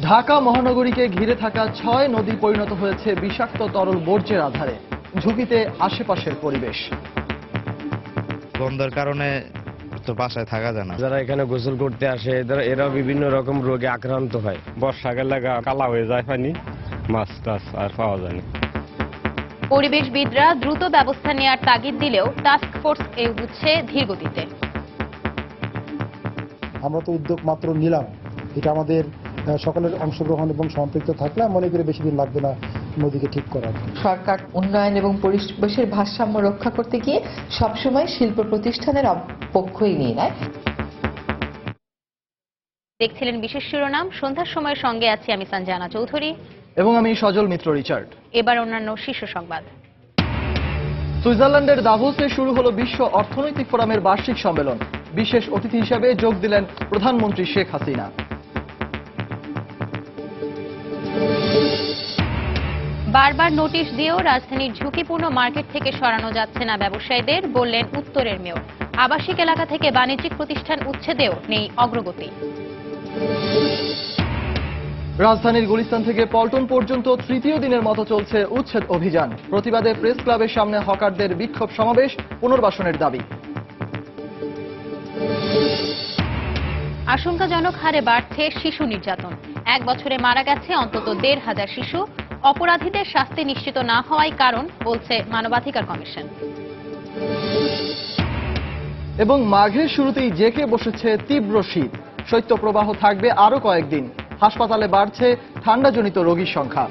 ঢাকা মহানগরীকে ঘিরে থাকা ৬ নদী পরিণত হয়েছে বিষাক্ত তরল বর্জ্যের আধারে। ঝুঁকিতে আশেপাশের পরিবেশ। গন্ধের কারণে তো বাসায় থাকা যায় না। যারা এখানে গোসল করতে আসে এরা বিভিন্ন রকম রোগে আক্রান্ত হয়। বর্ষাকালে কালা হয়ে যায় পানি, মাছ টাছ আর পাওয়া যায় না। পরিবেশবিদরা দ্রুত ব্যবস্থা নেওয়ার তাগিদ দিলেও টাস্ক ফোর্স এগুচ্ছে ধীর গতিতে। আমরা তো উদ্যোগ মাত্র নিলাম, এটা আমাদের সকলের অংশগ্রহণ এবং সম্পৃক্ত থাকলে মনে করি বেশি দিন লাগবে না নদীকে ঠিক করার। সরকার উন্নয়ন এবং পরিবেশের ভারসাম্য রক্ষা করতে গিয়ে সবসময় শিল্প প্রতিষ্ঠানের পক্ষই নিয়ে নেয়। দেখছিলেন বিশেষ শিরোনাম। সন্ধ্যার সময়ের সঙ্গে আছি আমি সঞ্জানা চৌধুরী এবং আমি সজল মিত্র রিচার্ড। এবার অন্যান্য শীর্ষ সংবাদ। সুইজারল্যান্ডের দাভোসে শুরু হলো বিশ্ব অর্থনৈতিক ফোরামের বার্ষিক সম্মেলন। বিশেষ অতিথি হিসেবে যোগ দিলেন প্রধানমন্ত্রী শেখ হাসিনা। বারবার নোটিশ দিয়েও রাজধানীর ঝুঁকিপূর্ণ মার্কেট থেকে সরানো যাচ্ছে না ব্যবসায়ীদের, বললেন উত্তরের মেয়র। আবাসিক এলাকা থেকে বাণিজ্যিক প্রতিষ্ঠান উচ্ছেদেও নেই অগ্রগতি। রাজধানীর গুলিস্তান থেকে পল্টন পর্যন্ত তৃতীয় দিনের মতো চলছে উচ্ছেদ অভিযান। প্রতিবাদে প্রেস ক্লাবের সামনে হকারদের বিক্ষোভ সমাবেশ, পুনর্বাসনের দাবি। আশঙ্কাজনক হারে বাড়ছে শিশু নির্যাতন। 1 বছরে মারা গেছে অন্তত 1,500 শিশু। অপরাধীদের শাস্তি নিশ্চিত না হওয়াই কারণ, বলছে মানবাধিকার কমিশন। এবং মাঘের শুরুতেই জেঁকে বসেছে তীব্র শীত। শৈত্যপ্রবাহ থাকবে আরো কয়েকদিন। হাসপাতালে বাড়ছে ঠান্ডাজনিত রোগীর সংখ্যা।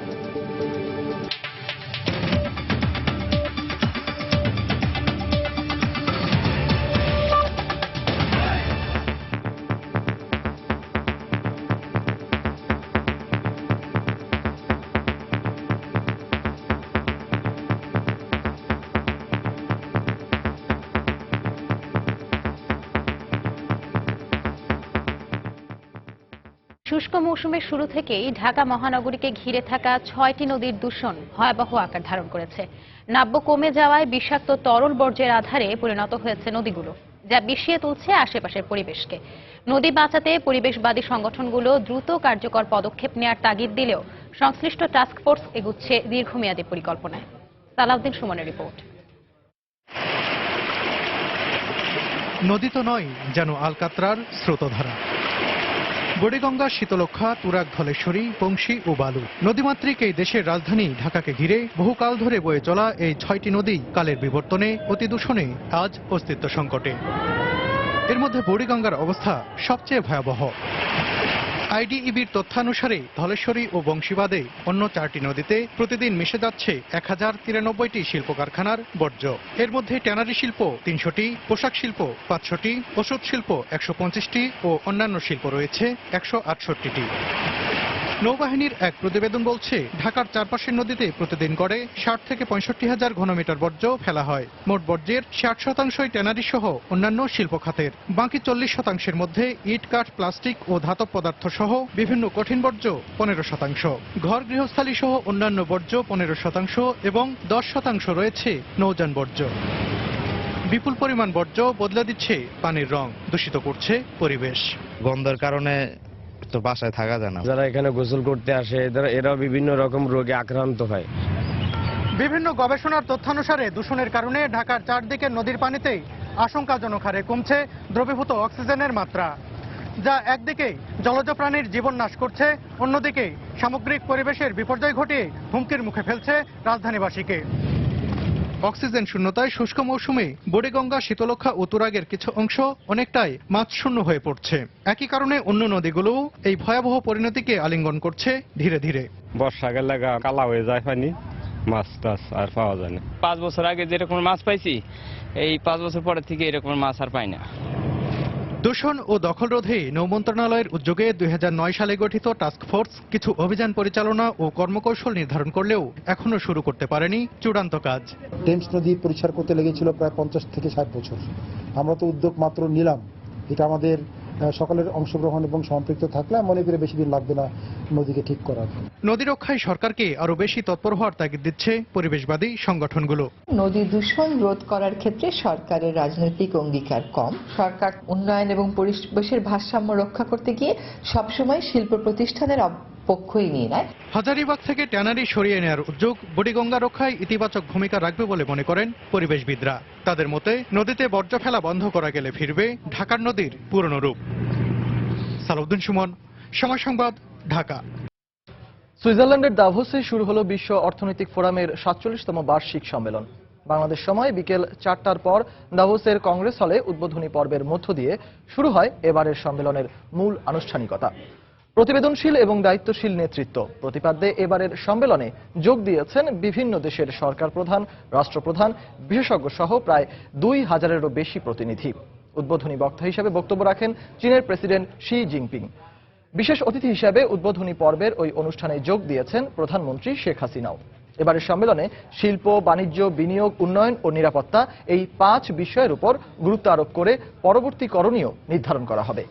শুষ্ক মৌসুমের শুরু থেকেই ঢাকা মহানগরীকে ঘিরে থাকা 6টি নদীর দূষণ ভয়াবহ আকার ধারণ করেছে। নাব্য কমে যাওয়ায় বিষাক্ত তরল বর্জ্যের আধারে পরিণত হয়েছে নদীগুলো, যা বিষিয়ে তুলছে আশেপাশের পরিবেশকে। নদী বাঁচাতে পরিবেশবাদী সংগঠনগুলো দ্রুত কার্যকর পদক্ষেপ নেওয়ার তাগিদ দিলেও সংশ্লিষ্ট টাস্ক ফোর্স এগুচ্ছে দীর্ঘমেয়াদী পরিকল্পনায়। সালাউদ্দিন সুমনের রিপোর্ট। নদী তো নয়, যেন আলকাত্রার স্রোতধারা। বুড়িগঙ্গা, শীতলক্ষা, তুরাগ, ধলেশ্বরী, বংশী ও বালু নদীমাতৃক এই দেশের রাজধানী ঢাকাকে ঘিরে বহুকাল ধরে বয়ে চলা এই 6টি নদী কালের বিবর্তনে, অতিদূষণে আজ অস্তিত্ব সংকটে। এর মধ্যে বুড়িগঙ্গার অবস্থা সবচেয়ে ভয়াবহ। আইডিইবির তথ্যানুসারে ধলেশ্বরী ও বংশীবাদে অন্য 4টি নদীতে প্রতিদিন মিশে যাচ্ছে 1093টি শিল্প কারখানার বর্জ্য। এর মধ্যে ট্যানারি শিল্প 300টি, পোশাক শিল্প 500টি, ওষুধ শিল্প 125টি ও অন্যান্য শিল্প রয়েছে 168টি। নৌবাহিনীর এক প্রতিবেদন বলছে, ঢাকার চারপাশের নদীতে প্রতিদিন গড়ে 60 থেকে 65 হাজার ঘনমিটার বর্জ্য ফেলা হয়। মোট বর্জ্যের 60% ট্যানারি সহ অন্যান্য শিল্প খাতের। বাকি 40% মধ্যে ইট, কাঠ, প্লাস্টিক ও ধাতব পদার্থ সহ বিভিন্ন কঠিন বর্জ্য 15%। ঘর গৃহস্থালী সহ অন্যান্য বর্জ্য 15% এবং 10% রয়েছে নৌযান বর্জ্য। বিপুল পরিমাণ বর্জ্য বদলে দিচ্ছে পানির রং, দূষিত করছে পরিবেশ। গন্ধের কারণে তো বাসায় থাকা যায় না। যারা এখানে গোসল করতে আসে এরা বিভিন্ন রকম রোগে আক্রান্ত হয়। বিভিন্ন গবেষণার তথ্যানুসারে দূষণের কারণে ঢাকার চারদিকের নদীর পানিতে আশঙ্কাজনক হারে কমছে দ্রবীভূত অক্সিজেনের মাত্রা, যা একদিকে জলজ প্রাণীর জীবন নাশ করছে, অন্যদিকে সামগ্রিক পরিবেশের বিপর্যয় ঘটিয়ে হুমকির মুখে ফেলছে রাজধানীবাসীকে। অক্সিজেন শূন্যতায় শুষ্ক মৌসুমে বুড়িগঙ্গা, শীতলক্ষা ও তুরাগের কিছু অংশ অনেকটাই মাছ শূন্য হয়ে পড়ছে। একই কারণে অন্য নদীগুলো এই ভয়াবহ পরিণতিকে আলিঙ্গন করছে ধীরে ধীরে। বর্ষাকালে কালা হয়ে যায় পানি, মাছ টাছ আর পাওয়া যায় না। 5 বছর আগে যেরকম মাছ পাইছি, এই 5 বছর পরে থেকে এরকম মাছ আর পাই না। দূষণ ও দখল রোধে নৌ মন্ত্রণালয়ের উদ্যোগে 2009 সালে গঠিত টাস্ক ফোর্স কিছু অভিযান পরিচালনা ও কর্মকৌশল নির্ধারণ করলেও এখনো শুরু করতে পারেনি চূড়ান্ত কাজ। টেমস নদী পরিষ্কার করতে লেগেছিল প্রায় 50 থেকে 60 বছর। আমরা তো উদ্যোগ মাত্র নিলাম, এটা আমাদের সকলের অংশগ্রহণ এবং সম্পৃক্ত থাকলে মনে করি বেশি দিন লাগবে না নদীকে ঠিক করার। নদী রক্ষায় সরকারকে আরো বেশি তৎপর হওয়ার তাগিদ দিচ্ছে পরিবেশবাদী সংগঠনগুলো। নদী দূষণ রোধ করার ক্ষেত্রে সরকারের রাজনৈতিক অঙ্গীকার কম। সরকার উন্নয়ন এবং পরিবেশের ভারসাম্য রক্ষা করতে গিয়ে সবসময় শিল্প প্রতিষ্ঠানের পক্ষই নিয়ে নেয়। হাজারীবাগ থেকে ট্যানারি সরিয়ে নেওয়ার উদ্যোগ বুড়িগঙ্গা রক্ষায় ইতিবাচক ভূমিকা রাখবে বলে মনে করেন পরিবেশবিদরা। তাদের মতে নদীতে বর্জ্য ফেলা বন্ধ করা গেলে ফিরবে ঢাকার নদীর পুরনো রূপ। সালাউদ্দিন সুমন, সময় সংবাদ, ঢাকা। সুইজারল্যান্ডের দাভোসে শুরু হলো বিশ্ব অর্থনৈতিক ফোরামের 47তম বার্ষিক সম্মেলন। বাংলাদেশ সময় বিকেল 4টার পর দাভোসের কংগ্রেস হলে উদ্বোধনী পর্বের মধ্য দিয়ে শুরু হয় এবারের সম্মেলনের মূল আনুষ্ঠানিকতা। প্রতিবেদনশীল এবং দায়িত্বশীল নেতৃত্ব প্রতিপাদ্যে এবারের সম্মেলনে যোগ দিয়েছেন বিভিন্ন দেশের সরকার প্রধান, রাষ্ট্রপ্রধান, বিশেষজ্ঞ সহ প্রায় 2000-এরও বেশি প্রতিনিধি। উদ্বোধনী বক্তা হিসেবে বক্তব্য রাখেন চীনের প্রেসিডেন্ট শি জিনপিং। বিশেষ অতিথি হিসেবে উদ্বোধনী পর্বের ওই অনুষ্ঠানে যোগ দিয়েছেন প্রধানমন্ত্রী শেখ হাসিনাও। এবারের সম্মেলনে শিল্প, বাণিজ্য, বিনিয়োগ, উন্নয়ন ও নিরাপত্তা এই 5 বিষয়ের উপর গুরুত্ব আরোপ করে পরবর্তী করণীয় নির্ধারণ করা হবে।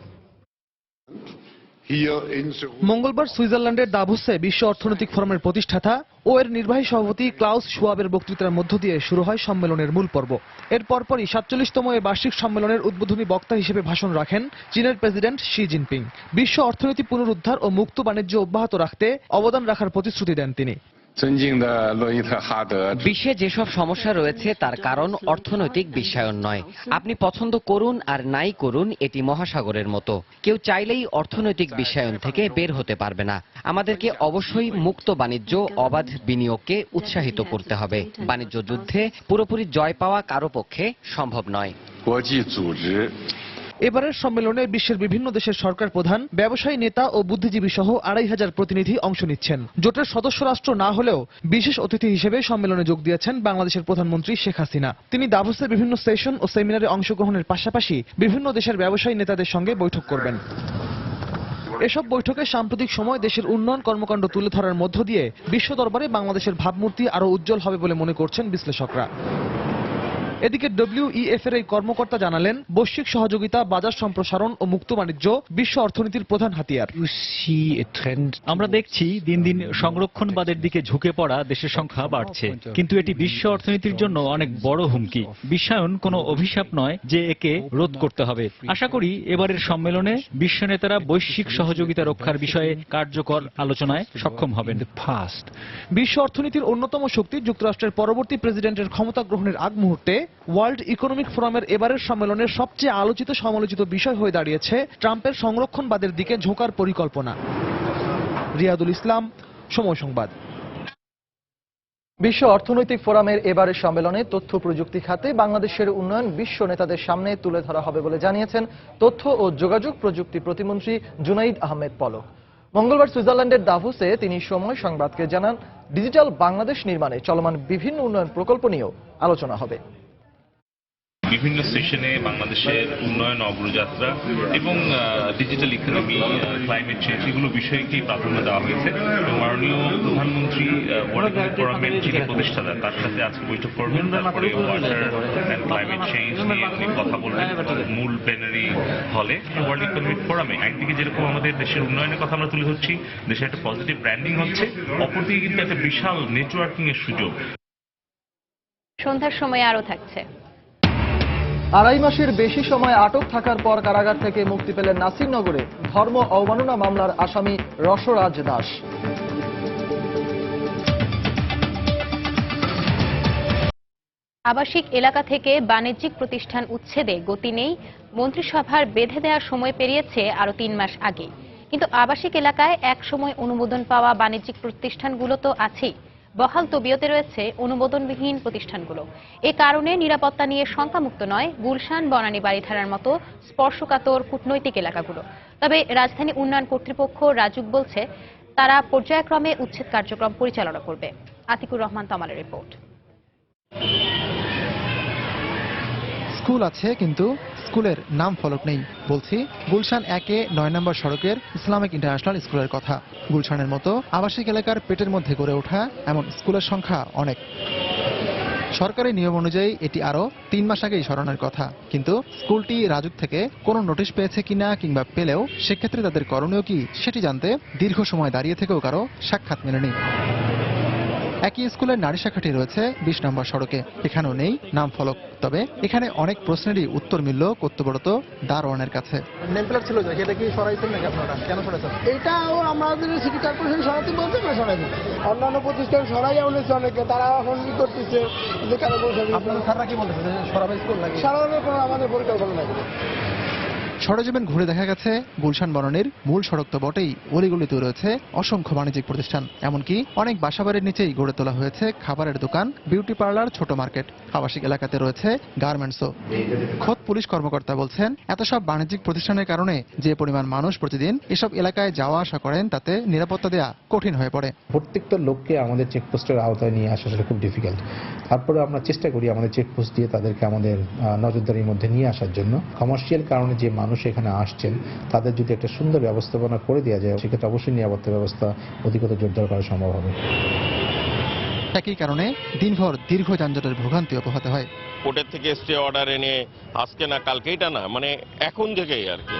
মঙ্গলবার সুইজারল্যান্ডের দাভোসে বিশ্ব অর্থনৈতিক ফোরামের প্রতিষ্ঠাতা ও এর নির্বাহী সভাপতি ক্লাউস শুয়াবের বক্তৃতার মধ্য দিয়ে শুরু হয় সম্মেলনের মূল পর্ব। এর পরপরই 47তম এই বার্ষিক সম্মেলনের উদ্বোধনী বক্তা হিসেবে ভাষণ রাখেন চীনের প্রেসিডেন্ট শি জিনপিং। বিশ্ব অর্থনীতি পুনরুদ্ধার ও মুক্ত বাণিজ্য অব্যাহত রাখতে অবদান রাখার প্রতিশ্রুতি দেন তিনি। বিশ্বে যেসব সমস্যা রয়েছে তার কারণ অর্থনৈতিক বিশ্বায়ন নয়। আপনি পছন্দ করুন আর নাই করুন, এটি মহাসাগরের মতো। কেউ চাইলেই অর্থনৈতিক বিশ্বায়ন থেকে বের হতে পারবে না। আমাদেরকে অবশ্যই মুক্ত বাণিজ্য, অবাধ বিনিয়োগকে উৎসাহিত করতে হবে। বাণিজ্য যুদ্ধে পুরোপুরি জয় পাওয়া কারো পক্ষে সম্ভব নয়। এবারের সম্মেলনে বিশ্বের বিভিন্ন দেশের সরকার প্রধান, ব্যবসায়ী নেতা ও বুদ্ধিজীবী সহ 2500 প্রতিনিধি অংশ নিচ্ছেন। জোটের সদস্য রাষ্ট্র না হলেও বিশেষ অতিথি হিসেবে সম্মেলনে যোগ দিয়েছেন বাংলাদেশের প্রধানমন্ত্রী শেখ হাসিনা। তিনি দাভোসের বিভিন্ন সেশন ও সেমিনারে অংশগ্রহণের পাশাপাশি বিভিন্ন দেশের ব্যবসায়ী নেতাদের সঙ্গে বৈঠক করবেন। এসব বৈঠকে সাম্প্রতিক সময় দেশের উন্নয়ন কর্মকাণ্ড তুলে ধরার মধ্য দিয়ে বিশ্ব দরবারে বাংলাদেশের ভাবমূর্তি আরও উজ্জ্বল হবে বলে মনে করছেন বিশ্লেষকরা। এদিকে WEF এর এই কর্মকর্তা জানালেন, বৈশ্বিক সহযোগিতা, বাজার সম্প্রসারণ ও মুক্ত বাণিজ্য বিশ্ব অর্থনীতির প্রধান হাতিয়ার। আমরা দেখছি দিন দিন সংরক্ষণবাদের দিকে ঝুঁকে পড়া দেশের সংখ্যা বাড়ছে, কিন্তু এটি বিশ্ব অর্থনীতির জন্য অনেক বড় হুমকি। বিশ্বায়ন কোনো অভিশাপ নয় যে একে রোধ করতে হবে। আশা করি এবারের সম্মেলনে বিশ্ব নেতারা বৈশ্বিক সহযোগিতা রক্ষার বিষয়ে কার্যকর আলোচনায় সক্ষম হবেন। বিশ্ব অর্থনীতির অন্যতম শক্তি যুক্তরাষ্ট্রের পরবর্তী প্রেসিডেন্টের ক্ষমতা গ্রহণের আগ মুহূর্তে ওয়ার্ল্ড ইকোনমিক ফোরামের এবারের সম্মেলনের সবচেয়ে আলোচিত সমালোচিত বিষয় হয়ে দাঁড়িয়েছে ট্রাম্পের সংরক্ষণবাদের দিকে ঝোঁকার পরিকল্পনা। রিয়াদুল ইসলাম, সময় সংবাদ। বিশ্ব অর্থনৈতিক ফোরামের এবারের সম্মেলনে তথ্য প্রযুক্তি খাতে বাংলাদেশের উন্নয়ন বিশ্ব নেতাদের সামনে তুলে ধরা হবে বলে জানিয়েছেন তথ্য ও যোগাযোগ প্রযুক্তি প্রতিমন্ত্রী জুনাইদ আহমেদ পলক। মঙ্গলবার সুইজারল্যান্ডের দাভোসে তিনি সময় সংবাদকে জানান, ডিজিটাল বাংলাদেশ নির্মাণে চলমান বিভিন্ন উন্নয়ন প্রকল্প নিয়েও আলোচনা হবে। বিভিন্ন সেশনে বাংলাদেশের উন্নয়ন অগ্রযাত্রা এবং ডিজিটাল ইকোনমি, ক্লাইমেট চেঞ্জ এগুলো বিষয়কেই প্রাধান্য দেওয়া হয়েছে। মাননীয় প্রধানমন্ত্রী ওয়ার্ল্ড ইকোনমিক ফোরামের যিনি প্রতিষ্ঠাতা তার সাথে আজকে বৈঠক করবেন। তারপরে ওয়াটার অ্যান্ড ক্লাইমেট চেঞ্জ নিয়ে উনি কথা বলবেন মূল প্লেনারি হলে। ওয়ার্ল্ড ইকোনমিক ফোরামে একদিকে যেরকম আমাদের দেশের উন্নয়নের কথা আমরা তুলে ধরছি, দেশের একটা পজিটিভ ব্র্যান্ডিং হচ্ছে, অপরদিকে কিন্তু একটা বিশাল নেটওয়ার্কিং এর সুযোগ। সন্ধ্যার সময় আরো থাকছে। 2.5 মাসের বেশি সময় আটক থাকার পর কারাগার থেকে মুক্তি পেলেন নাসিরনগরে ধর্ম অবমাননা মামলার আসামি রসরাজ দাস। আবাসিক এলাকা থেকে বাণিজ্যিক প্রতিষ্ঠান উচ্ছেদে গতি নেই। মন্ত্রিসভার বেঁধে দেওয়ার সময় পেরিয়েছে আরো 3 মাস আগে, কিন্তু আবাসিক এলাকায় এক সময় অনুমোদন পাওয়া বাণিজ্যিক প্রতিষ্ঠানগুলো তো আছেই, বহাল তবিয়তে রয়েছে অনুমোদনবিহীন প্রতিষ্ঠানগুলো। এ কারণে নিরাপত্তা নিয়ে শঙ্কামুক্ত নয় গুলশান, বনানী, বারিধারার মতো স্পর্শকাতর কূটনৈতিক এলাকাগুলো। তবে রাজধানী উন্নয়ন কর্তৃপক্ষ রাজুক বলছে তারা পর্যায়ক্রমে উচ্ছেদ কার্যক্রম পরিচালনা করবে। আতিকুর রহমান তমালের রিপোর্ট। স্কুল আছে কিন্তু স্কুলের নাম ফলক নেই। বলছি গুলশান 1-এ 9 নম্বর সড়কের ইসলামিক ইন্টারন্যাশনাল স্কুলের কথা। গুলশানের মতো আবাসিক এলাকার পেটের মধ্যে গড়ে ওঠা এমন স্কুলের সংখ্যা অনেক। সরকারি নিয়ম অনুযায়ী এটি আরো 3 মাস আগেই সরানোর কথা, কিন্তু স্কুলটি রাজুক থেকে কোনো নোটিশ পেয়েছে কিনা কিংবা পেলেও সেক্ষেত্রে তাদের করণীয় কি সেটি জানতে দীর্ঘ সময় দাঁড়িয়ে থেকেও কারো সাক্ষাৎ মেলেনি। একই স্কুলের নারী শাখাটি রয়েছে 20 নম্বর সড়কে, এখানেও নেই নাম ফলক। তবে এখানে অনেক প্রশ্নেরই উত্তর মিলল কর্তব্যরত দারোয়ানের কাছে। নেমপ্লেট ছিল যে এটা কি সরাইছেন নাকি আপনারা, কেন সরাইছেন? এটাও আমাদের সিটি কর্পোরেশন সরাতে বলতে আমরা সরাই দিই। অন্যান্য প্রতিষ্ঠান সরাই বলেছে অনেকে, তারা এখন কি করতেছে যে কারো বলছে। আপনারা স্যাররা কি বলতেছে সরাবে স্কুল নাকি? সারানোর কোনো আমাদের পরিকল্পনা নাই। সরেজমিন ঘুরে দেখা গেছে গুলশান বনানীর মূল সড়ক তো বটেই, অলিগলিতে রয়েছে অসংখ্য বাণিজ্যিক প্রতিষ্ঠান। এমনকি অনেক বাসাবাড়ির নিচেই গড়ে তোলা হয়েছে খাবারের দোকান, বিউটি পার্লার, ছোট মার্কেট। আবাসিক এলাকাতে রয়েছে গার্মেন্টসও। খোদ পুলিশ কর্মকর্তা বলছেন, এত সব বাণিজ্যিক প্রতিষ্ঠানের কারণে যে পরিমাণ মানুষ প্রতিদিন এসব এলাকায় যাওয়া আসা করেন তাতে নিরাপত্তা দেওয়া কঠিন হয়ে পড়ে। প্রত্যেকটা লোককে আমাদের চেকপোস্টের আওতায় নিয়ে আসা সেটা খুব ডিফিকাল্ট। তারপরে আমরা চেষ্টা করি আমাদের চেকপোস্ট দিয়ে তাদেরকে আমাদের নজরদারির মধ্যে নিয়ে আসার জন্য। কমার্শিয়াল কারণে যে মানুষ এখানে আসছেন তাদের যদি একটা সুন্দর ব্যবস্থাপনা করে দেওয়া যায়, সেক্ষেত্রে অবশ্যই নিরাপত্তা ব্যবস্থা অধিকতর জোরদার করা সম্ভব হবে। একই কারণে দিনভর দীর্ঘ যানজটের ভোগান্তিও পোহাতে হয়। কোর্টের থেকে স্টে অর্ডার এনে আজকে না কালকে, এটা না, মানে এখন থেকেই আর কি,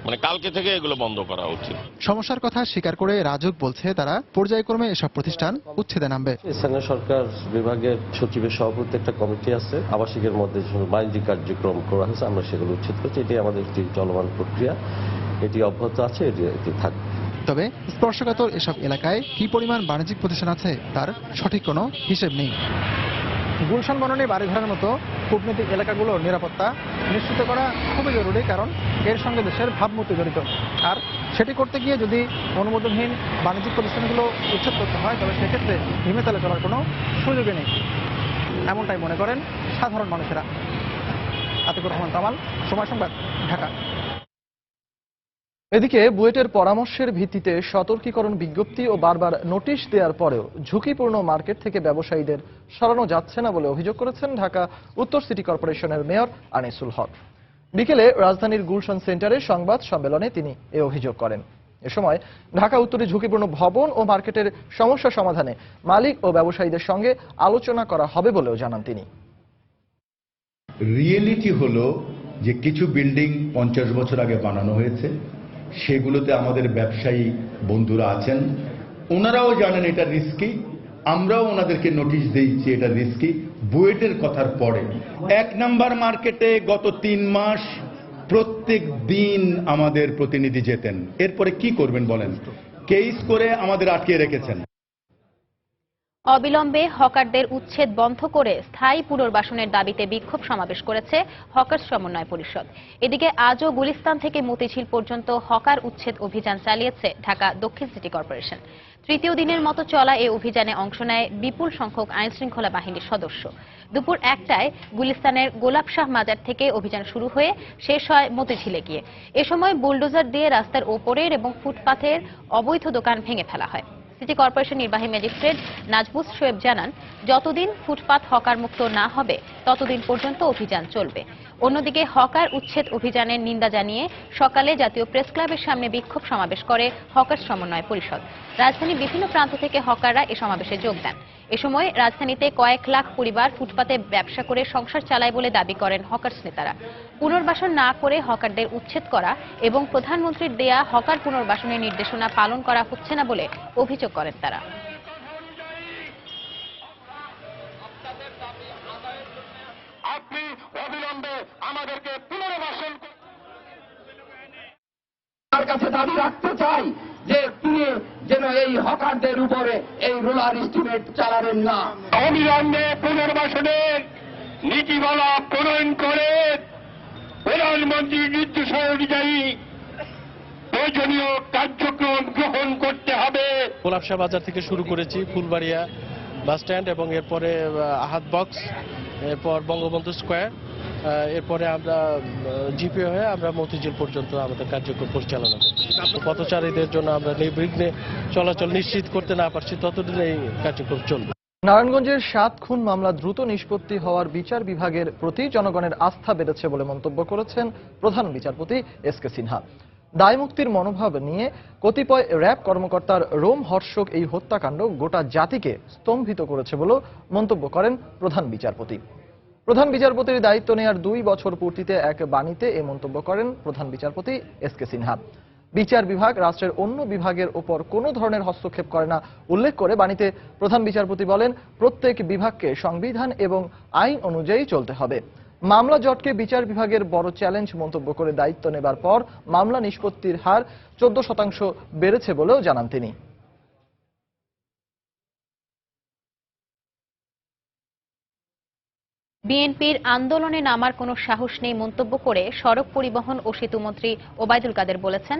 মানে কালকে থেকে এগুলো বন্ধ করা উচিত। সমস্যার কথা স্বীকার করে রাজুক বলছে তারা পর্যায়ক্রমে এসব প্রতিষ্ঠান উচ্ছেদে নামবে। স্থানীয় সরকার বিভাগের সচিবের সভাপতি একটা কমিটি আছে, আবাসিকের মধ্যে বাণিজ্যিক কার্যক্রম করা হয়েছে, আমরা সেগুলো উচ্ছেদ করছি। এটি আমাদের একটি চলমান প্রক্রিয়া, এটি অব্যাহত আছে, এটি থাকবে। তবে স্পর্শকাতর এসব এলাকায় কি পরিমাণ বাণিজ্যিক প্রতিষ্ঠান আছে তার সঠিক কোনো হিসেব নেই। গুলশান বনানী বাড়িঘরের মতো কূটনৈতিক এলাকাগুলোর নিরাপত্তা নিশ্চিত করা খুবই জরুরি, কারণ এর সঙ্গে দেশের ভাবমূর্তি জড়িত। আর সেটি করতে গিয়ে যদি অনুমোদনহীন বাণিজ্যিক প্রতিষ্ঠানগুলো উচ্ছেদ করতে হয়, তবে সেক্ষেত্রে ধিমে তালে চলার কোনো সুযোগই নেই, এমনটাই মনে করেন সাধারণ মানুষেরা। আতিকুর রহমান কামাল, সময় সংবাদ, ঢাকা। এদিকে বুয়েটের পরামর্শের ভিত্তিতে সতর্কীকরণ বিজ্ঞপ্তি ও বারবার নোটিশ দেওয়ার পরেও ঝুঁকিপূর্ণ মার্কেট থেকে ব্যবসায়ীদের সরানো যাচ্ছে না বলে অভিযোগ করেছেন ঢাকা উত্তর সিটি কর্পোরেশনের মেয়র আনিসুল হক। বিকেলে রাজধানীর গুলশান সেন্টারে সংবাদ সম্মেলনে তিনি এ অভিযোগ করেন। এ সময় ঢাকা উত্তরে ঝুঁকিপূর্ণ ভবন ও মার্কেটের সমস্যা সমাধানে মালিক ও ব্যবসায়ীদের সঙ্গে আলোচনা করা হবে বলেও জানান তিনি। রিয়েলিটি হলো যে কিছু বিল্ডিং 50 বছর আগে বানানো হয়েছে, সেগুলোতে আমাদের ব্যবসায়ী বন্ধুরা আছেন, ওনারাও জানেন এটা রিস্কি, আমরাও ওনাদেরকে নোটিশ দিয়েছি এটা রিস্কি। বুয়েটের কথার পরে 1 নাম্বার মার্কেটে গত 3 মাস প্রত্যেক দিন আমাদের প্রতিনিধি যেতেন। এরপরে কি করবেন বলেন? কেস করে আমাদের আটকে রেখেছেন। অবিলম্বে হকারদের উচ্ছেদ বন্ধ করে স্থায়ী পুনর্বাসনের দাবিতে বিক্ষোভ সমাবেশ করেছে হকার্স সমন্বয় পরিষদ। এদিকে আজও গুলিস্তান থেকে মতিঝিল পর্যন্ত হকার উচ্ছেদ অভিযান চালিয়েছে ঢাকা দক্ষিণ সিটি কর্পোরেশন। তৃতীয় দিনের মতো চলা এই অভিযানে অংশ নেয় বিপুল সংখ্যক আইনশৃঙ্খলা বাহিনীর সদস্য। দুপুর 1টায় গুলিস্তানের গোলাপশাহ মাজার থেকে অভিযান শুরু হয়ে শেষ হয় মতিঝিলে গিয়ে। এ সময় বুলডোজার দিয়ে রাস্তার ওপরের এবং ফুটপাথের অবৈধ দোকান ভেঙে ফেলা হয়। সিটি কর্পোরেশন নির্বাহী ম্যাজিস্ট্রেট নাজবুস শোয়েব জানান, যতদিন ফুটপাত হকার মুক্ত না হবে ততদিন পর্যন্ত অভিযান চলবে। অন্যদিকে হকার উচ্ছেদ অভিযানের নিন্দা জানিয়ে সকালে জাতীয় প্রেস ক্লাবের সামনে বিক্ষোভ সমাবেশ করে হকার্স সমন্বয় পরিষদ। রাজধানীর বিভিন্ন প্রান্ত থেকে হকাররা এ সমাবেশে যোগ দেন। এ সময় রাজধানীতে কয়েক লাখ পরিবার ফুটপাতে ব্যবসা করে সংসার চালায় বলে দাবি করেন হকার্স নেতারা। পুনর্বাসন না করে হকারদের উচ্ছেদ করা এবং প্রধানমন্ত্রীর দেয়া হকার পুনর্বাসনের নির্দেশনা পালন করা হচ্ছে না বলে অভিযোগ করেন তারা। আপনি অবিলম্বে আমাদেরকে পুনর্বাসন তার কাছে দাবি রাখতে চাই যে তিনি যেন এই হকারদের উপরে এই রোলার এস্টিমেট চালাবেন না। অবিলম্বে পুনর্বাসনের নীতিমালা প্রণয়ন করে প্রধানমন্ত্রীর নির্দেশ অনুযায়ী প্রয়োজনীয় কার্যক্রম গ্রহণ করতে হবে। গোলাপশাহ বাজার থেকে শুরু করেছি ফুলবাড়িয়া বাস স্ট্যান্ড এবং এরপরে আহাদ বক্স, এরপর বঙ্গবন্ধু স্কোয়ার, এরপরে আমরা জিপি হয়ে আমরা মতিঝিল পর্যন্ত আমাদের কার্যক্রম পরিচালনা করছি। পথচারীদের জন্য আমরা নির্বিঘ্নে চলাচল নিশ্চিত করতে না পারছি ততদিন এই কার্যক্রম চলবে। নারায়ণগঞ্জের 7 খুন মামলা দ্রুত নিষ্পত্তি হওয়ার বিচার বিভাগের প্রতি জনগণের আস্থা বেড়েছে বলে মন্তব্য করেছেন প্রধান বিচারপতি এস.কে. সিনহা। দায়মুক্তির মনোভাব নিয়ে কতিপয় র্যাব কর্মকর্তার রোমহর্ষক এই হত্যাকাণ্ড গোটা জাতিকে স্তম্ভিত করেছে বলে মন্তব্য করেন প্রধান বিচারপতি। প্রধান বিচারপতির দায়িত্ব নেয়ার 2 বছর পূর্তিতে এক বাণীতে এ মন্তব্য করেন প্রধান বিচারপতি এস.কে. সিনহা। বিচার বিভাগ রাষ্ট্রের অন্য বিভাগের উপর কোনো ধরনের হস্তক্ষেপ করে না উল্লেখ করে বাণীতে প্রধান বিচারপতি বলেন, প্রত্যেক বিভাগকে সংবিধান এবং আইন অনুযায়ী চলতে হবে। মামলা জটকে বিচার বিভাগের বড় চ্যালেঞ্জ মন্তব্য করে দায়িত্ব নেবার পর মামলা নিষ্পত্তির হার 14% বেড়েছে বলেও জানান তিনি। বিএনপির আন্দোলনে নামার কোনো সাহস নেই মন্তব্য করে সড়ক পরিবহন ও সেতুমন্ত্রী ওবায়দুল কাদের বলেছেন,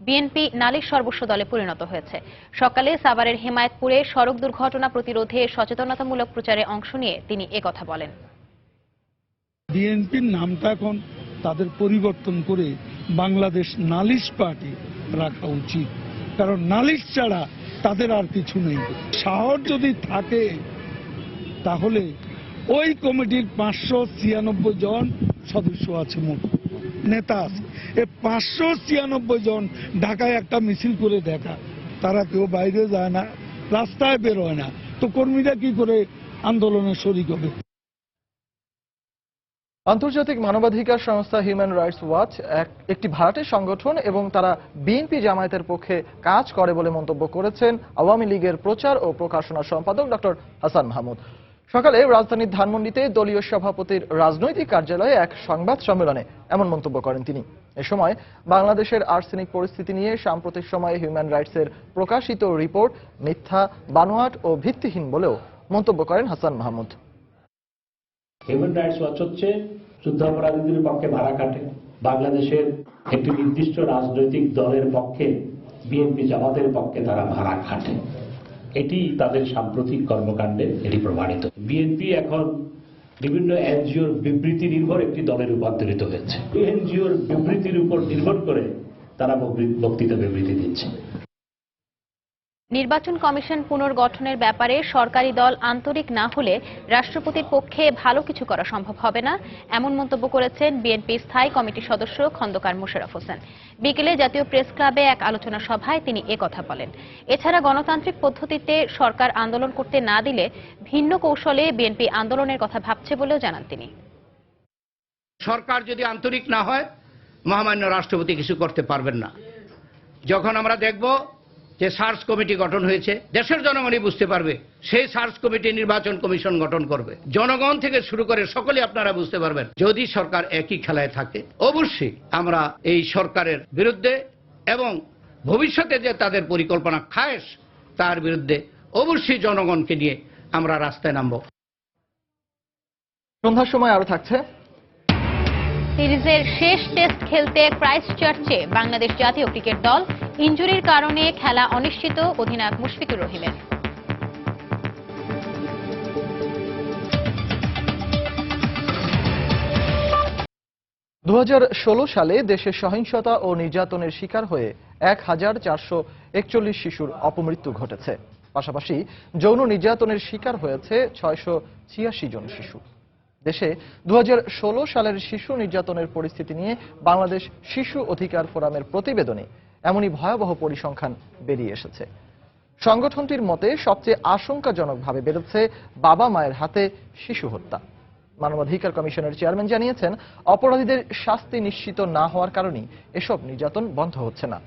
বিএনপি নালিশ সর্বস্ব দলে পরিণত হয়েছে। সকালে সাভারের হেমায়েতপুরে সড়ক দুর্ঘটনা প্রতিরোধে সচেতনতামূলক প্রচারে অংশ নিয়ে তিনি একথা বলেন। বিএনপির নামটা এখন তাদের পরিবর্তন করে বাংলাদেশ নালিশ পার্টি রাখা উচিত, কারণ নালিশ ছাড়া তাদের আর কিছু নেই। সাহস যদি থাকে তাহলে ওই কমিটির 596 জন সদস্য আছে, মোট নেতা আছে, এই 596 জন ঢাকায় একটা মিছিল করে দেখা, তারা কেউ বাইরে যায় না, রাস্তায় বের হয় না, তো কর্মীরা কি করে আন্দোলনে শরিক হবে? আন্তর্জাতিক মানবাধিকার সংস্থা হিউম্যান রাইটস ওয়াচ একটি ভাড়াটে সংগঠন এবং তারা বিএনপি জামায়াতের পক্ষে কাজ করে বলে মন্তব্য করেছেন আওয়ামী লীগের প্রচার ও প্রকাশনা সম্পাদক ডক্টর হাসান মাহমুদ। সকালে রাজধানীর ধানমন্ডিতে দলীয় সভাপতির রাজনৈতিক কার্যালয়ে এক সংবাদ সম্মেলনে এমন মন্তব্য করেন তিনি। এ সময় বাংলাদেশের আর্সেনিক পরিস্থিতি নিয়ে সাম্প্রতিক সময়ে হিউম্যান রাইটসের প্রকাশিত রিপোর্ট মিথ্যা, বানোয়াট ও ভিত্তিহীন বলেও মন্তব্য করেন Hasan Mahmud. Human rights watch হচ্ছে যুদ্ধাপরাধীদের পক্ষে ভাড়া খাটে, বাংলাদেশের একটি নির্দিষ্ট রাজনৈতিক দলের পক্ষে, বিএনপি জামাতের পক্ষে তারা ভাড়া খাটে। এটি তাদের সাম্প্রতিক কর্মকাণ্ডে এটি প্রমাণিত। বিএনপি এখন বিভিন্ন এনজিওর বিবৃতি নির্ভর একটি দলে রূপান্তরিত হয়েছে। এনজিওর বিবৃতির উপর নির্ভর করে তারা বক্তৃতা বিবৃতি দিচ্ছে। নির্বাচন কমিশন পুনর্গঠনের ব্যাপারে সরকারি দল আন্তরিক না হলে রাষ্ট্রপতির পক্ষে ভালো কিছু করা সম্ভব হবে না, এমন মন্তব্য করেছেন বিএনপি স্থায়ী কমিটির সদস্য খন্দকার মোশাররফ হোসেন। বিকেলে জাতীয় প্রেস ক্লাবে এক আলোচনা সভায় তিনি একথা বলেন। এছাড়া গণতান্ত্রিক পদ্ধতিতে সরকার আন্দোলন করতে না দিলে ভিন্ন কৌশলে বিএনপি আন্দোলনের কথা ভাবছে বলেও জানান তিনি। সরকার যদি আন্তরিক না হয়, মহামান্য রাষ্ট্রপতি কিছু করতে পারবেন না। যখন আমরা দেখব যে সার্চ কমিটি গঠন হয়েছে, দেশের জনগণই বুঝতে পারবে, সেই সার্চ কমিটি নির্বাচন কমিশন গঠন করবে। জনগণ থেকে শুরু করে সকলে আপনারা বুঝতে পারবেন, যদি সরকার একই খেলায় থাকে অবশ্যই আমরা এই সরকারের বিরুদ্ধে এবং ভবিষ্যতে যে তাদের পরিকল্পনা খায়েশ তার বিরুদ্ধে অবশ্যই জনগণকে নিয়ে আমরা রাস্তায় নামব। সন্ধ্যার সময় আরো থাকছে। সিরিজের শেষ টেস্ট খেলতে ক্রাইস্টচার্চে বাংলাদেশ জাতীয় ক্রিকেট দল, ইনজুরির কারণে খেলা অনিশ্চিত অধিনায়ক মুশফিকুর রহিমের। 2016 সালে দেশে সহিংসতা ও নির্যাতনের শিকার হয়ে 1441 শিশুর অপমৃত্যু ঘটেছে। পাশাপাশি যৌন নির্যাতনের শিকার হয়েছে 686 জন শিশু। দেশে 2016 সালের শিশু নির্যাতনের পরিস্থিতি নিয়ে বাংলাদেশ শিশু অধিকার ফোরামের প্রতিবেদনে এমনই ভয়াবহ পরিসংখ্যান বেরিয়ে এসেছে। সংগঠনটির মতে সবচেয়ে আশঙ্কাজনকভাবে বেড়েছে বাবা মায়ের হাতে শিশু হত্যা। মানবাধিকার কমিশনের চেয়ারম্যান জানিয়েছেন, অপরাধীদের শাস্তি নিশ্চিত না হওয়ার কারণেই এসব নির্যাতন বন্ধ হচ্ছে না।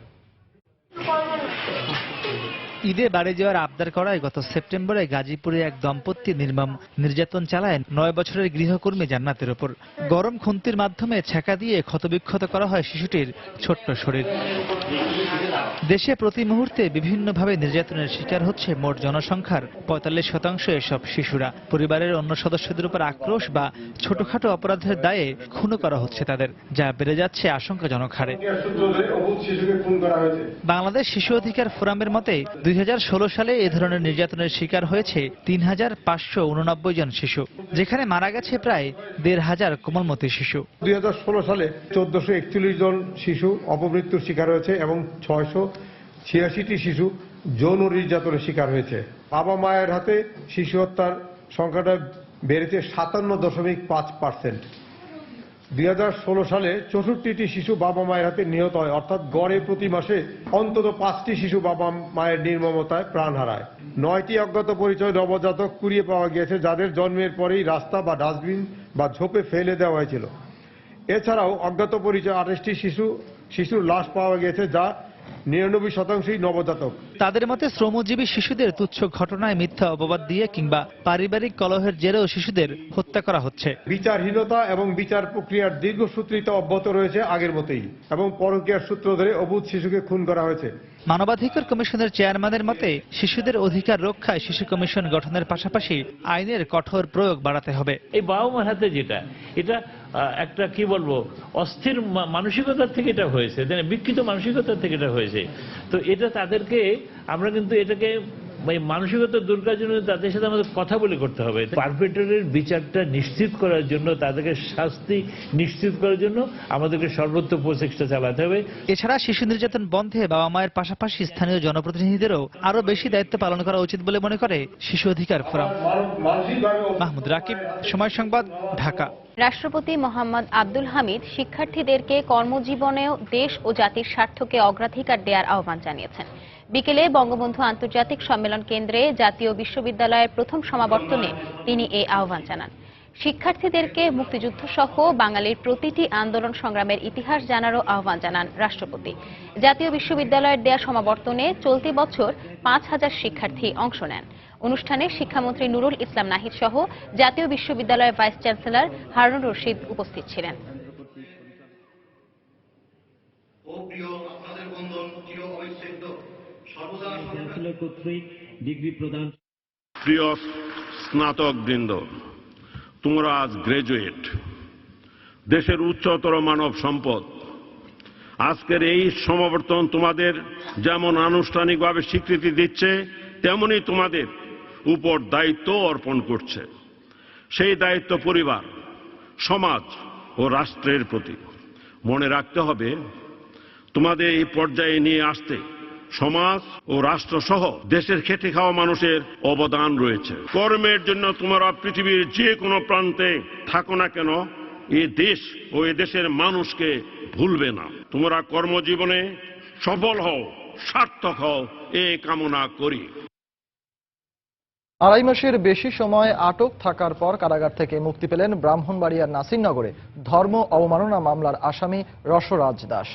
ঈদে বাড়ি যাওয়ার আবদার করায় গত সেপ্টেম্বরে গাজীপুরে এক দম্পতি নির্মম নির্যাতন চালায় 9 বছরের গৃহকর্মী জান্নাতের উপর। গরম খুন্তির মাধ্যমে ছেঁকা দিয়ে ক্ষতবিক্ষত করা হয় শিশুটির ছোট্ট শরীর। দেশে প্রতি মুহূর্তে বিভিন্নভাবে নির্যাতনের শিকার হচ্ছে মোট জনসংখ্যার 45% এসব শিশুরা। পরিবারের অন্য সদস্যদের উপর আক্রোশ বা ছোটখাটো অপরাধের দায়ে খুনও করা হচ্ছে তাদের, যা বেড়ে যাচ্ছে আশঙ্কাজনক হারে। বাংলাদেশ শিশু অধিকার ফোরামের মতে 2016 সালে এ ধরনের নির্যাতনের শিকার হয়েছে 3589 জন শিশু, যেখানে মারা গেছে প্রায় 1500 কোমলমতি শিশু। 2016 সালে 1441 জন শিশু অপমৃত্যুর শিকার হয়েছে এবং 686টি শিশু যৌন নির্যাতনের শিকার হয়েছে। বাবা মায়ের হাতে শিশু হত্যার সংখ্যাটা বেড়েছে 57.5%। 2016 সালে 64টি শিশু বাবা মায়ের হাতে নিহত হয়, অর্থাৎ গড়ে প্রতি মাসে অন্তত 5টি শিশু বাবা মায়ের নির্মমতায় প্রাণ হারায়। 9টি অজ্ঞাত পরিচয় নবজাতক কুড়িয়ে পাওয়া গিয়েছে, যাদের জন্মের পরেই রাস্তা বা ডাস্টবিন বা ঝোপে ফেলে দেওয়া হয়েছিল। এছাড়াও অজ্ঞাত পরিচয় 28টি শিশুর লাশ পাওয়া গেছে, যা 99%ই নবজাতক। তাদের মতে শ্রমজীবী শিশুদের তুচ্ছ ঘটনায় মিথ্যা অপবাদ দিয়ে কিংবা পারিবারিক কলহের জেরেও শিশুদের হত্যা করা হচ্ছে। বিচারহীনতা এবং বিচার প্রক্রিয়ার দীর্ঘসূত্রিতা অব্যাহত রয়েছে আগের মতোই এবং পরকীয়ার সূত্র ধরে অবুঝ শিশুকে খুন করা হয়েছে। মানবাধিকার কমিশনের চেয়ারম্যানের মতে শিশুদের অধিকার রক্ষায় শিশু কমিশন গঠনের পাশাপাশি আইনের কঠোর প্রয়োগ বাড়াতে হবে। এই বাবা মার হাতে যেটা এটা একটা কি বলবো অস্থির মানসিকতার থেকে এটা হয়েছে, বিকৃত মানসিকতার থেকে এটা হয়েছে। তো এটা তাদেরকে আমরা কিন্তু এটাকে মানসিকতা দূর করার জন্য তাদের সাথে আমাদের কথা বলে করতে হবে। পারপেটরের বিচারটা নিশ্চিত করার জন্য, তাদেরকে শাস্তি নিশ্চিত করার জন্য আমাদেরকে সর্বোচ্চ প্রচেষ্টা চালাতে হবে। এছাড়া শিশু নির্যাতন বন্ধে বাবা মায়ের পাশাপাশি স্থানীয় জনপ্রতিনিধিদেরও আরো বেশি দায়িত্ব পালন করা উচিত বলে মনে করে শিশু অধিকার ফোরাম। মাহমুদ রাকিব, সময় সংবাদ, ঢাকা। রাষ্ট্রপতি মোহাম্মদ আব্দুল হামিদ শিক্ষার্থীদেরকে কর্মজীবনেও দেশ ও জাতির স্বার্থকে অগ্রাধিকার দেওয়ার আহ্বান জানিয়েছেন। বিকেলে বঙ্গবন্ধু আন্তর্জাতিক সম্মেলন কেন্দ্রে জাতীয় বিশ্ববিদ্যালয়ের প্রথম সমাবর্তনে তিনি এই আহ্বান জানান। শিক্ষার্থীদেরকে মুক্তিযুদ্ধ সহ বাঙালির প্রতিটি আন্দোলন সংগ্রামের ইতিহাস জানারও আহ্বান জানান রাষ্ট্রপতি। জাতীয় বিশ্ববিদ্যালয়ের দেয়া সমাবর্তনে চলতি বছর 5000 শিক্ষার্থী অংশ নেন। অনুষ্ঠানে শিক্ষামন্ত্রী নুরুল ইসলাম নাহিদ সহ জাতীয় বিশ্ববিদ্যালয়ের ভাইস চ্যান্সেলর হারুনুর রশিদ উপস্থিত ছিলেন। প্রিয় স্নাতক বৃন্দ, তোমরা আজ গ্রাজুয়েট, দেশের উচ্চতর মানব সম্পদ। আজকের এই সমাবর্তন তোমাদের যেমন আনুষ্ঠানিকভাবে স্বীকৃতি দিচ্ছে, তেমনি তোমাদের উপর দায়িত্ব অর্পণ করছে। সেই দায়িত্ব পরিবার, সমাজ ও রাষ্ট্রের প্রতি। মনে রাখতে হবে, তোমাদের এই পর্যায়ে নিয়ে আসতে সমাজ ও রাষ্ট্র সহ দেশের খেটে খাওয়া মানুষের অবদান রয়েছে। কর্মের জন্য তোমরা পৃথিবীর যে কোনো প্রান্তে থাকো না কেন, এই দেশ ও এ দেশের মানুষকে ভুলবে না। তোমরা কর্মজীবনে সফল হও, সার্থক হও, এই কামনা করি। আড়াই মাসের বেশি সময় আটক থাকার পর কারাগার থেকে মুক্তি পেলেন ব্রাহ্মণবাড়িয়ার নাসিরনগরে ধর্ম অবমাননা মামলার আসামি রসরাজ দাস।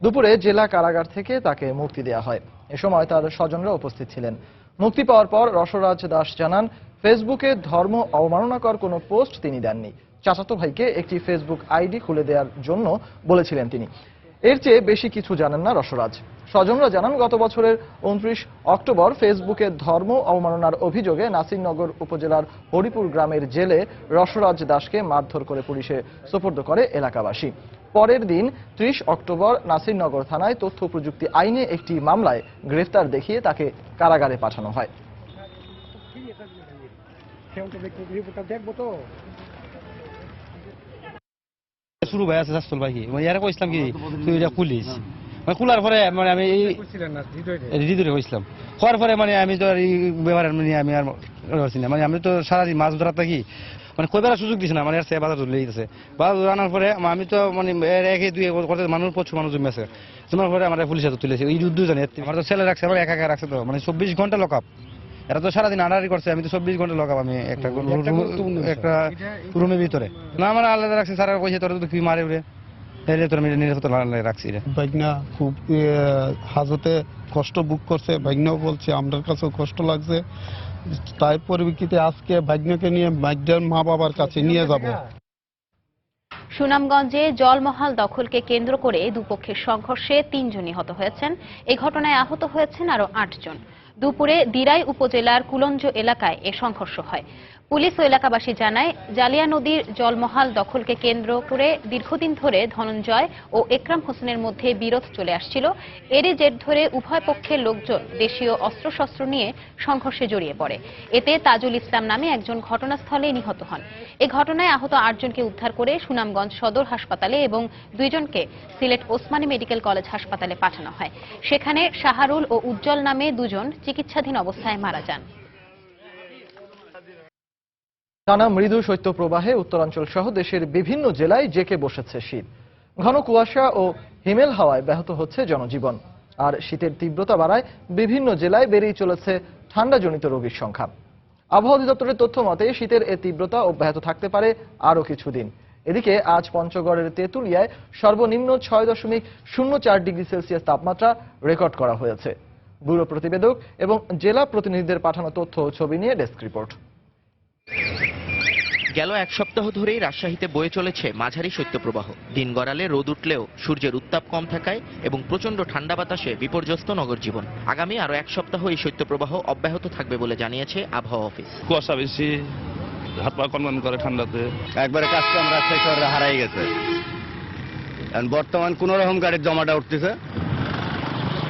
দুপুরে জেলা কারাগার থেকে তাকে মুক্তি দেওয়া হয়। এ সময় তার স্বজনরা উপস্থিত ছিলেন। মুক্তি পাওয়ার পর রসরাজ দাস জানান, ফেসবুকে ধর্ম অবমাননাকর কোনো পোস্ট তিনি দেননি। চাচাতো ভাইকে একটি ফেসবুক আইডি খুলে দেওয়ার জন্য বলেছিলেন তিনি। এর চেয়ে বেশি কিছু জানেন না রসরাজ। স্বজনরা জানান, গত বছরের 29 অক্টোবর ফেসবুকে ধর্ম অবমাননার অভিযোগে নাসিরনগর উপজেলার হরিপুর গ্রামের জেলে রসরাজ দাসকে মারধর করে পুলিশে সোপর্দ করে এলাকাবাসী। পরের দিন 30 অক্টোবর নাসিরনগর থানায় তথ্য প্রযুক্তি আইনে একটি মামলায় গ্রেফতার দেখিয়ে তাকে কারাগারে পাঠানো হয়। শুরু ভাই আছে সাস্তল ভাই ইয়ারে কইছিলাম কি তুই এটা পুলিশ মানে খোলার পরে মানে আমি হৃদয় কইছিলাম হওয়ার পরে মানে আমি তো এই ব্যবহার মানে আমি আর মানে আমি তো সারাদিন মাছ ধরা থাকি মানে কয়বার সুযোগ দিছে না মানে আর বাজার ধরলে দিতেছে বাজার আনার পরে আমি তো মানে একে দুই করতে মানুষ প্রচুর মানুষ জমে আছে তোমার পরে আমার পুলিশ হাতে তুলেছে এই যুদ্ধ জানি আমার তো ছেলে রাখছে আমার একা একা রাখছে তো মানে 24 ঘন্টা লক আপ। এরা তো সারাদিন আড়াআড়ি করছে, আমি তো 24 ঘন্টা লক আপ আমি একটা রুমের ভিতরে না আমার আলাদা রাখছে। স্যার কইছে তোর তো কি মারে উড়ে এলে তোর মেরে নিয়ে তো রাখছি রে। বাইকনা খুব হাজতে কষ্ট বুক করছে, বাইকনাও বলছে আমার কাছেও কষ্ট লাগছে। তাই পরিপ্রেক্ষিতে আজকে বাইকনাকে নিয়ে বাইকটার মা বাবার কাছে নিয়ে যাব। সুনামগঞ্জে জলমহাল দখলকে কেন্দ্র করে দুপক্ষের সংঘর্ষে 3 জন নিহত হয়েছেন। এই ঘটনায় আহত হয়েছেন আরো 8 জন। দুপুরে দিরাই উপজেলার কুলঞ্জ এলাকায় এ সংঘর্ষ হয়। পুলিশ ও এলাকাবাসী জানায়, জালিয়া নদীর জলমহাল দখলকে কেন্দ্র করে দীর্ঘদিন ধরে ধনঞ্জয় ও একরাম হোসেনের মধ্যে বিরোধ চলে আসছিল। এরই জের ধরে উভয় পক্ষের লোকজন দেশীয় অস্ত্রশস্ত্র নিয়ে সংঘর্ষে জড়িয়ে পড়ে। এতে তাজুল ইসলাম নামে একজন ঘটনাস্থলে নিহত হন। এ ঘটনায় আহত 8 জনকে উদ্ধার করে সুনামগঞ্জ সদর হাসপাতালে এবং 2 জনকে সিলেট ওসমানী মেডিকেল কলেজ হাসপাতালে পাঠানো হয়। সেখানে শাহরুল ও উজ্জ্বল নামে 2 জন চিকিৎসাধীন অবস্থায় মারা যান। টানা মৃদু শৈত্যপ্রবাহে উত্তরাঞ্চল সহ দেশের বিভিন্ন জেলায় জেঁকে বসেছে শীত। ঘন কুয়াশা ও হিমেল হাওয়ায় ব্যাহত হচ্ছে জনজীবন। আর শীতের তীব্রতা বাড়ায় বিভিন্ন জেলায় বেড়েই চলেছে ঠান্ডাজনিত রোগীর সংখ্যা। আবহাওয়া অধিদপ্তরের তথ্য মতে শীতের এ তীব্রতা অব্যাহত থাকতে পারে আরও কিছুদিন। এদিকে আজ পঞ্চগড়ের তেঁতুলিয়ায় সর্বনিম্ন 6.04 ডিগ্রি সেলসিয়াস তাপমাত্রা রেকর্ড করা হয়েছে। ব্যুরো প্রতিবেদক এবং জেলা প্রতিনিধিদের পাঠানো তথ্য ও ছবি নিয়ে ডেস্ক রিপোর্ট। গেল এক সপ্তাহ ধরেই রাজশাহীতে বয়ে চলেছে মাঝারি শৈত্যপ্রবাহ। দিন গড়ালে রোদ উঠলেও সূর্যের উত্তাপ কম থাকায় এবং প্রচণ্ড ঠান্ডা বাতাসে বিপর্যস্ত নগর জীবন। আগামী আরও এক সপ্তাহ এই শৈত্যপ্রবাহ অব্যাহত থাকবে বলে জানিয়েছে আবহাওয়া অফিস। কুয়াশা বেশি, হাত পা কনকন করে ঠান্ডাতে, একবারে কাজকাম রাজশাহী শহরে হারাই গেছে। বর্তমান কোন রকম গাড়ির জমাটা উঠতেছে।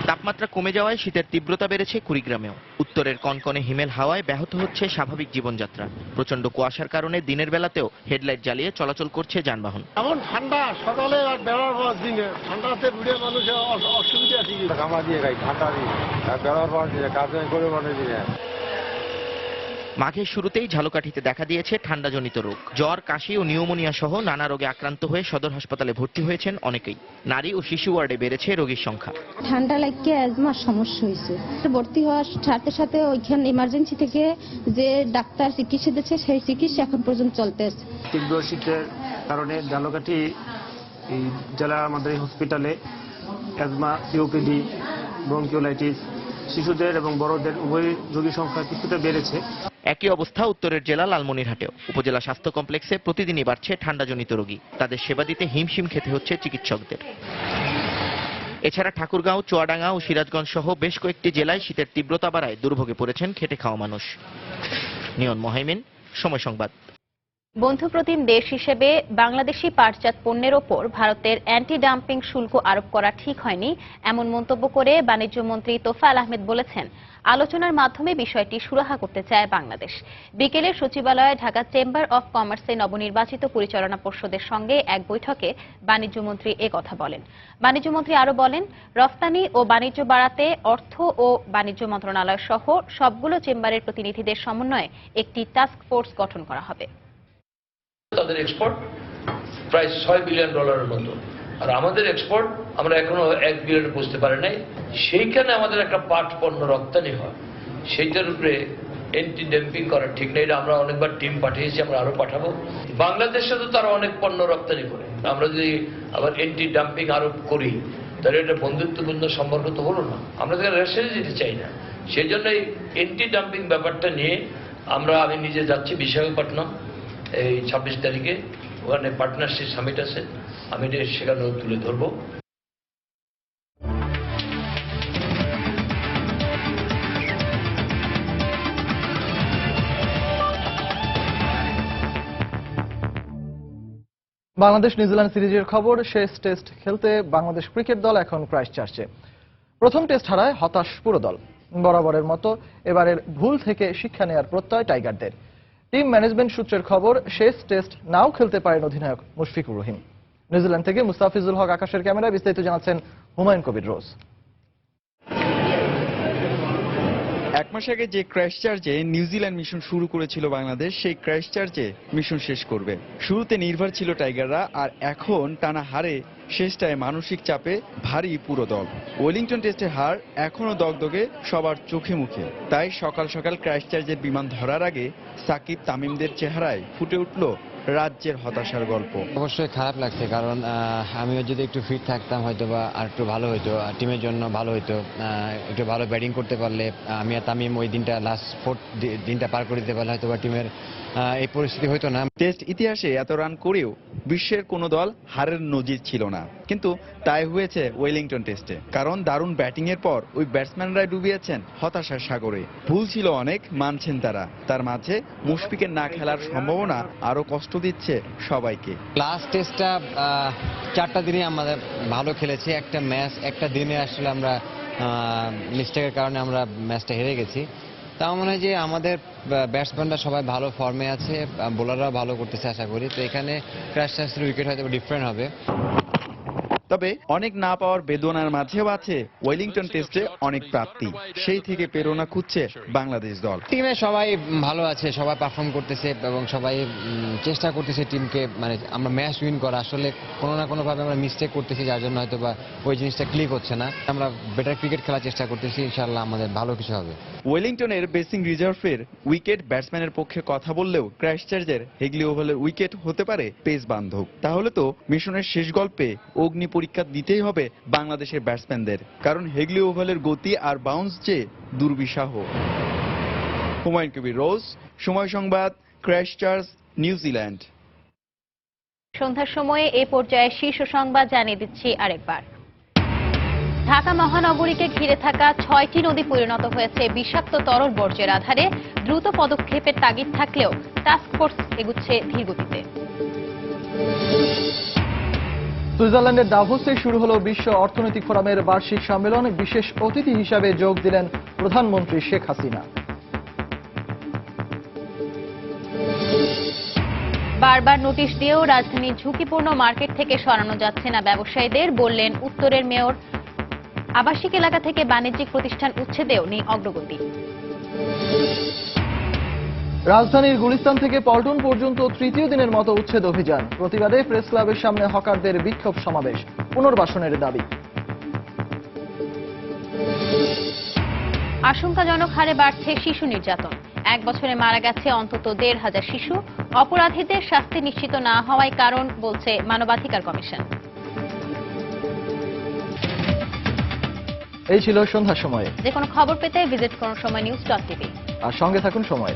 তাপমাত্রা কমে যাওয়ায় শীতের তীব্রতা বেড়েছে কুড়িগ্রামেও। উত্তরের কনকনে হিমেল হাওয়ায় ব্যাহত হচ্ছে স্বাভাবিক জীবনযাত্রা। প্রচণ্ড কুয়াশার কারণে দিনের বেলাতেও হেডলাইট জ্বালিয়ে চলাচল করছে যানবাহন। এমন ঠান্ডা সকালে আর বেলার পর দিনে ঠান্ডাতে বুড়ে মানুষের অসুবিধা আছে। কামা দিয়ে গাই ঠান্ডা দিয়ে বেলার পর দিয়ে কাজ করে মানুষ দিয়ে। মাঘের শুরুতেই ঝালকাঠিতে দেখা দিয়েছে ঠান্ডাজনিত রোগ। জ্বর, কাশি ও নিউমোনিয়া সহ নানা রোগে আক্রান্ত হয়ে সদর হাসপাতালে ভর্তি হয়েছেন অনেকেই। নারী ও শিশু ওয়ার্ডে বেড়েছে রোগীর সংখ্যা। ঠান্ডা লাগিয়ে অ্যাজমার সমস্যা হয়েছে। ভর্তি হওয়ার সাথে সাথে ওইখানে ইমার্জেন্সি থেকে যে ডাক্তার চিকিৎসা দিচ্ছে সেই চিকিৎসা এখন পর্যন্ত চলতেছে। তীব্র শীতের কারণে ঝালকাঠি এই জেলা আমাদের হসপিটালে অ্যাজমা, সিওপিডি, ব্রঙ্কিওলাইটিস, শিশুদের এবং বড়দের উভয় রোগীর সংখ্যা কিছুটা বেড়েছে। একই অবস্থা উত্তরের জেলা লালমনিরহাটেও। উপজেলা স্বাস্থ্য কমপ্লেক্সে প্রতিদিনই বাড়ছে ঠান্ডাজনিত রোগী। তাদের সেবা দিতে হিমশিম খেতে হচ্ছে চিকিৎসকদের। এছাড়া ঠাকুরগাঁও, চুয়াডাঙ্গা ও সিরাজগঞ্জ সহ বেশ কয়েকটি জেলায় শীতের তীব্রতা বাড়ায় দুর্ভোগে পড়েছেন খেটে খাওয়া মানুষ। নিয়ন মোহাইমিন, সময় সংবাদ। বন্ধুপ্রতিম দেশ হিসেবে বাংলাদেশি পাটজাত পণ্যের ওপর ভারতের অ্যান্টি ডাম্পিং শুল্ক আরোপ করা ঠিক হয়নি, এমন মন্তব্য করে বাণিজ্য মন্ত্রী তোফায়েল আহমেদ বলেছেন, আলোচনার মাধ্যমে বিষয়টি সুরাহা করতে চায় বাংলাদেশ। বিকেলে সচিবালয়ে ঢাকা চেম্বার অব কমার্সে নবনির্বাচিত পরিচালনা পর্ষদের সঙ্গে এক বৈঠকে বাণিজ্যমন্ত্রী কথা বলেন। বাণিজ্যমন্ত্রী আরও বলেন, রফতানি ও বাণিজ্য বাড়াতে অর্থ ও বাণিজ্য মন্ত্রণালয় সহ সবগুলো চেম্বারের প্রতিনিধিদের সমন্বয়ে একটি টাস্ক ফোর্স গঠন করা হবে। তাদের এক্সপোর্ট প্রায় $6 বিলিয়ন মতো, আর আমাদের এক্সপোর্ট আমরা এখনো $1 বিলিয়ন পৌঁছতে পারি নাই। সেইখানে আমাদের একটা পাট পণ্য রপ্তানি হয়, সেইটার উপরে এন্টি ডাম্পিং করা ঠিক নেই। এটা আমরা অনেকবার টিম পাঠিয়েছি, আমরা আরো পাঠাবো। বাংলাদেশে তো তারা অনেক পণ্য রপ্তানি করে, আমরা যদি আবার এন্টি ডাম্পিং আরোপ করি তাহলে এটা বন্ধুত্বপূর্ণ সম্পর্ক তো হলো না। আমরা তাকে রেসে যেতে চাই না। সেই জন্য এই এন্টি ডাম্পিং ব্যাপারটা নিয়ে আমি নিজে যাচ্ছি বিশাখাপট্টনম এই 26 তারিখে। ওখানে পার্টনারশিপ সামিট আছে, আমি এটা সেখানেও তুলে ধরবো। বাংলাদেশ নিউজিল্যান্ড সিরিজের খবর। শেষ টেস্ট খেলতে বাংলাদেশ ক্রিকেট দল এখন ক্রাইস্টচার্চে। প্রথম টেস্ট হারায় হতাশ পুরো দল। বরাবরের মতো এবারের ভুল থেকে শিক্ষা নেওয়ার প্রত্যয় টাইগারদের। টিম ম্যানেজমেন্ট সূত্রের খবর, শেষ টেস্ট নাও খেলতে পারেন অধিনায়ক মুশফিকুর রহিম। নিউজিল্যান্ড থেকে মুস্তাফিজুল হক আকাশের ক্যামেরায় বিস্তারিত জানাচ্ছেন হুমায়ুন কবির রোজ। এক মাস আগে যে ক্রাইস্টচার্চে নিউজিল্যান্ড মিশন শুরু করেছিল বাংলাদেশ, সেই ক্রাইস্টচার্চে মিশন শেষ করবে। শুরুতে নির্ভর ছিল টাইগাররা, আর এখন টানা হারে শেষটায় মানসিক চাপে ভারী পুরো দল। ওয়েলিংটন টেস্টের হার এখনো দগদগে সবার চোখে মুখে। তাই সকাল সকাল ক্রাইস্টচার্চের বিমান ধরার আগে সাকিব তামিমদের চেহারায় ফুটে উঠল রাজ্যের হতাশার গল্প। অবশ্যই খারাপ লাগছে, কারণ আমিও যদি একটু ফিট থাকতাম হয়তো বা আর একটু ভালো হইতো, টিমের জন্য ভালো হইতো। একটু ভালো ব্যাটিং করতে পারলে আমি আর তামিম ওই দিনটা লাস্ট 4th দিনটা পার করে দিতে পারলে হয়তো বা টিমের এই পরিস্থিতি হইতো না। টেস্ট ইতিহাসে এত রান করেও বিশ্বের কোনো দল হারের নজির ছিল না, কিন্তু তাই হয়েছে ওয়েলিংটন টেস্টে। কারণ দারুণ ব্যাটিং এর পর ওই ব্যাটসম্যানরাই ডুবিয়েছেন হতাশার সাগরে। ভুল ছিল অনেক, মানছেন তারা। তার মাঝে মুশফিকের না খেলার সম্ভাবনা আরো কষ্ট দিচ্ছে সবাইকে। লাস্ট টেস্টটা 4টা দিনে আমাদের ভালো খেলেছি। একটা ম্যাচ একটা দিনে আসলে আমরা মিস্টেকের কারণে আমরা ম্যাচটা হেরে গেছি। তাও মনে হয় যে আমাদের ব্যাটসম্যানরা সবাই ভালো ফর্মে আছে, বোলাররাও ভালো করতেছে আশা করি। তো এখানে ক্রাইস্টচার্চের উইকেট হয়তো ডিফারেন্ট হবে। তবে অনেক না পাওয়ার বেদনার মাঝেও আছে ওয়েলিংটন টেস্টে অনেক প্রাপ্তি, সেই থেকে প্রেরণা খুঁজছে বাংলাদেশ দল। টিমে সবাই ভালো আছে, সবাই পারফর্ম করতেছে এবং সবাই চেষ্টা করতেছে টিমকে মানে আমরা ম্যাচ উইন করা। আসলে কোনো না কোনোভাবে আমরা মিস্টেক করতেছি, যার জন্য হয়তো বা ওই জিনিসটা ক্লিক হচ্ছে না। আমরা বেটার ক্রিকেট খেলার চেষ্টা করতেছি, ইনশাআল্লাহ আমাদের ভালো কিছু হবে। ওয়েলিংটনের বেসিং রিজার্ভের উইকেট ব্যাটসম্যানের পক্ষে কথা বললেও ক্রাইস্টচার্চের হেগলি ওভালের উইকেট হতে পারে পেস বান্ধব। তাহলে তো মিশনের শেষ গল্পে অগ্নি পরীক্ষা দিতেই হবে বাংলাদেশের ব্যাটসম্যানদের, কারণ হেগলি ওভালের গতি আর বাউন্স যে দুর্বিষহ। হুমায়ুন কবির রোজ, সময় সংবাদ, ক্রাইস্টচার্চ, নিউজিল্যান্ড। সন্ধ্যার সময়ে এই পর্যায়ে শীর্ষ সংবাদ জানিয়ে দিচ্ছি আরেকবার। ঢাকা মহানগরীকে ঘিরে থাকা 6টি নদী পরিণত হয়েছে বিষাক্ত তরল বর্জ্যের আধারে। দ্রুত পদক্ষেপের তাগিদ থাকলেও টাস্কফোর্স এগুচ্ছে ধীরগতিতে। সুইজারল্যান্ডের দাভোসে শুরু হলো বিশ্ব অর্থনৈতিক ফোরামের বার্ষিক সম্মেলন। বিশেষ অতিথি হিসাবে যোগ দিলেন প্রধানমন্ত্রী শেখ হাসিনা। বারবার নোটিশ দিয়েও রাজধানীর ঝুঁকিপূর্ণ মার্কেট থেকে সরানো যাচ্ছে না ব্যবসায়ীদের, বললেন উত্তরের মেয়র। আবাসিক এলাকা থেকে বাণিজ্যিক প্রতিষ্ঠান উচ্ছেদেও নেই অগ্রগতি। রাজধানীর গুলিস্তান থেকে পল্টন পর্যন্ত তৃতীয় দিনের মতো উচ্ছেদ অভিযান। প্রতিবাদে প্রেস ক্লাবের সামনে হকারদের বিক্ষোভ সমাবেশ, পুনর্বাসনের দাবি। আশঙ্কাজনক হারে বাড়ছে শিশু নির্যাতন। 1 বছরে মারা গেছে অন্তত 1,500 শিশু। অপরাধীদের শাস্তি নিশ্চিত না হওয়ায় কারণ, বলছে মানবাধিকার কমিশন। এই ছিল সন্ধ্যার সময়ে। যে কোনো খবর পেতে ভিজিট করুন সময় নিউজ.tv আর সঙ্গে থাকুন সময়।